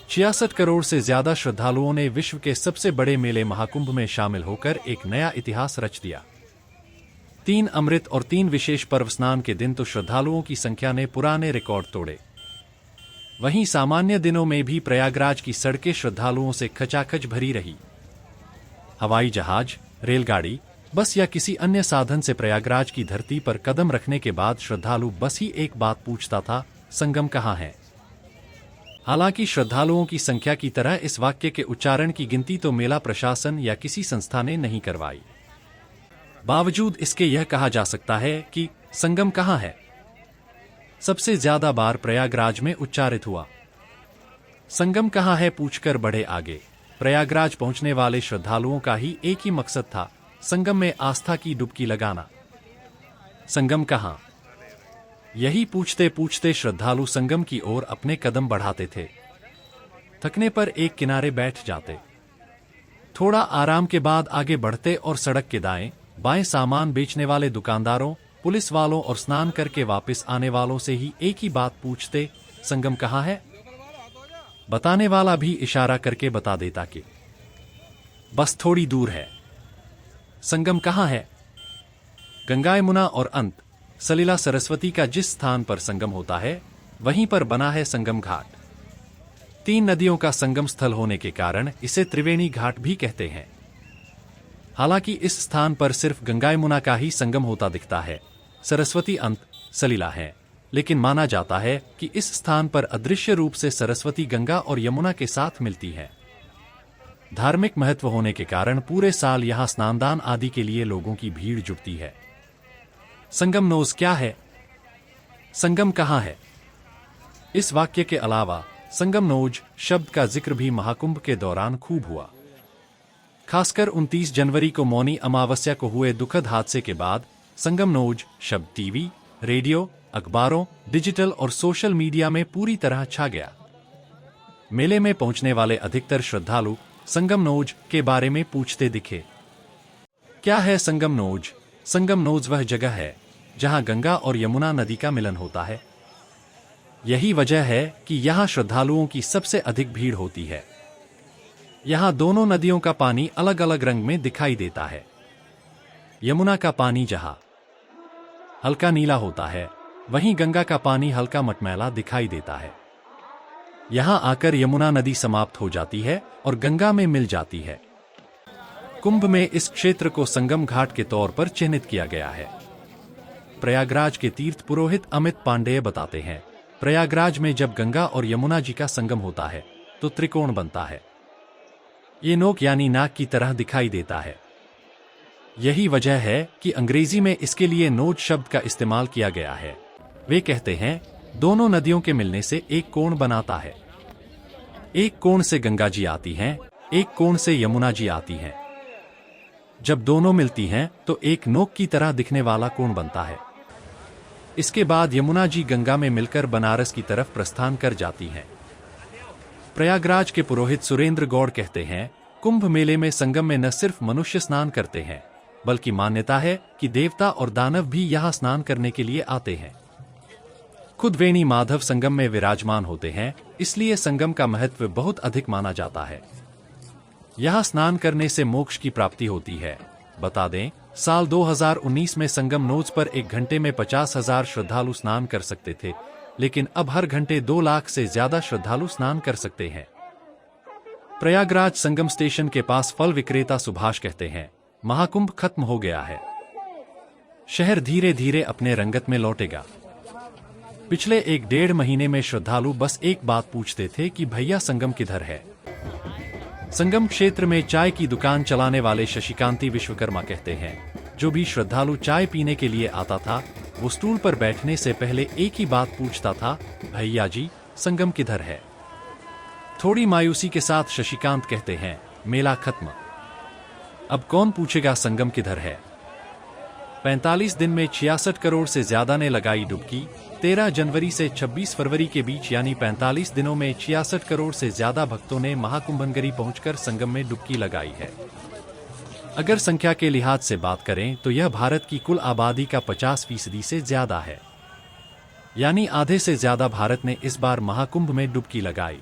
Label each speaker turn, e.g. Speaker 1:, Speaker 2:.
Speaker 1: 66 करोड़ से ज्यादा श्रद्धालुओं ने विश्व के सबसे बड़े मेले महाकुंभ में शामिल होकर एक नया इतिहास रच दिया। 3 अमृत और 3 विशेष पर्व स्नान के दिन तो श्रद्धालुओं की संख्या ने पुराने रिकॉर्ड तोड़े। वहीं सामान्य दिनों में भी प्रयागराज की सड़कें श्रद्धालुओं से खचाखच भरी रही। हवाई जहाज, रेलगाड़ी, बस या किसी अन्य साधन से प्रयागराज की धरती पर कदम रखने के बाद श्रद्धालु बस ही एक बात पूछता था, संगम कहाँ है। हालांकि श्रद्धालुओं की संख्या की तरह इस वाक्य के उच्चारण की गिनती तो मेला प्रशासन या किसी संस्था ने नहीं करवाई। बावजूद इसके यह कहा जा सकता है कि संगम कहाँ है सबसे ज्यादा बार प्रयागराज में उच्चारित हुआ। संगम कहाँ है पूछकर बढ़े आगे। प्रयागराज पहुंचने वाले श्रद्धालुओं का ही एक ही मकसद था, संगम में आस्था की डुबकी लगाना। संगम कहाँ, यही पूछते पूछते श्रद्धालु संगम की ओर अपने कदम बढ़ाते थे। थकने पर एक किनारे बैठ जाते, थोड़ा आराम के बाद आगे बढ़ते और सड़क के दाएं बाएं सामान बेचने वाले दुकानदारों, पुलिस वालों और स्नान करके वापस आने वालों से ही एक ही बात पूछते, संगम कहाँ है। बताने वाला भी इशारा करके बता देता कि बस थोड़ी दूर है। संगम कहाँ है? गंगा यमुना और अंत सलिला सरस्वती का जिस स्थान पर संगम होता है वहीं पर बना है संगम घाट। 3 नदियों का संगम स्थल होने के कारण इसे त्रिवेणी घाट भी कहते हैं। हालांकि इस स्थान पर सिर्फ गंगा यमुना का ही संगम होता दिखता है, सरस्वती अंत सलिला है, लेकिन माना जाता है कि इस स्थान पर अदृश्य रूप से सरस्वती गंगा और यमुना के साथ मिलती है। धार्मिक महत्व होने के कारण पूरे साल यहां स्नानदान आदि के लिए लोगों की भीड़ जुटती है। संगम नोज क्या है? संगम कहाँ है? इस वाक्य के अलावा संगम नोज शब्द का जिक्र भी महाकुंभ के दौरान खूब हुआ। खासकर 29 जनवरी को मौनी अमावस्या को हुए दुखद हादसे के बाद संगम नोज शब्द टीवी, रेडियो, अखबारों, डिजिटल और सोशल मीडिया में पूरी तरह छा गया। मेले में पहुंचने वाले अधिकतर श्रद्धालु संगम नोज के बारे में पूछते दिखे। क्या है संगम नोज? संगम नोज वह जगह है जहां गंगा और यमुना नदी का मिलन होता है। यही वजह है कि यहां श्रद्धालुओं की सबसे अधिक भीड़ होती है। यहां दोनों नदियों का पानी अलग अलग रंग में दिखाई देता है। यमुना का पानी जहां हल्का नीला होता है, वहीं गंगा का पानी हल्का मटमैला दिखाई देता है। यहां आकर यमुना नदी समाप्त हो जाती है और गंगा में मिल जाती है। कुंभ में इस क्षेत्र को संगम घाट के तौर पर चिन्हित किया गया है। प्रयागराज के तीर्थ पुरोहित अमित पांडेय बताते हैं, प्रयागराज में जब गंगा और यमुना जी का संगम होता है तो त्रिकोण बनता है। ये नोक यानी नाक की तरह दिखाई देता है। यही वजह है कि अंग्रेजी में इसके लिए नोज शब्द का इस्तेमाल किया गया है। वे कहते हैं, दोनों नदियों के मिलने से एक कोण बनाता है। एक कोण से गंगा जी आती हैं, एक कोण से यमुना जी आती हैं। जब दोनों मिलती हैं तो एक नोक की तरह दिखने वाला कोण बनता है। इसके बाद यमुना जी गंगा में मिलकर बनारस की तरफ प्रस्थान कर जाती हैं। प्रयागराज के पुरोहित सुरेंद्र गौड़ कहते हैं, कुंभ मेले में संगम में न सिर्फ मनुष्य स्नान करते हैं, बल्कि मान्यता है कि देवता और दानव भी यहां स्नान करने के लिए आते हैं। खुद वेणी माधव संगम में विराजमान होते हैं, इसलिए संगम का महत्व बहुत अधिक माना जाता है। यहां स्नान करने से मोक्ष की प्राप्ति होती है। बता दें, साल 2019 में संगम नोज पर 1 घंटे में 50,000 श्रद्धालु स्नान कर सकते थे, लेकिन अब हर घंटे 2 लाख से ज्यादा श्रद्धालु स्नान कर सकते हैं। प्रयागराज संगम स्टेशन के पास फल विक्रेता सुभाष कहते हैं, महाकुंभ खत्म हो गया है। शहर धीरे धीरे अपने रंगत में लौटेगा। पिछले 1-1.5 महीने में श्रद्धालु बस एक बात पूछते थे कि भैया संगम किधर है। संगम क्षेत्र में चाय की दुकान चलाने वाले शशिकांति विश्वकर्मा कहते हैं, जो भी श्रद्धालु चाय पीने के लिए आता था वो स्टूल पर बैठने से पहले एक ही बात पूछता था, भैया जी संगम किधर है। थोड़ी मायूसी के साथ शशिकांत कहते हैं, मेला खत्म, अब कौन पूछेगा संगम किधर है। 45 दिन में 66 करोड़ से ज्यादा ने लगाई डुबकी। 13 जनवरी से 26 फरवरी के बीच यानी 45 दिनों में 66 करोड़ से ज्यादा भक्तों ने महाकुंभनगरी पहुंचकर संगम में डुबकी लगाई है। अगर संख्या के लिहाज से बात करें तो यह भारत की कुल आबादी का 50% से ज्यादा है, यानी आधे से ज्यादा भारत ने इस बार महाकुंभ में डुबकी लगाई।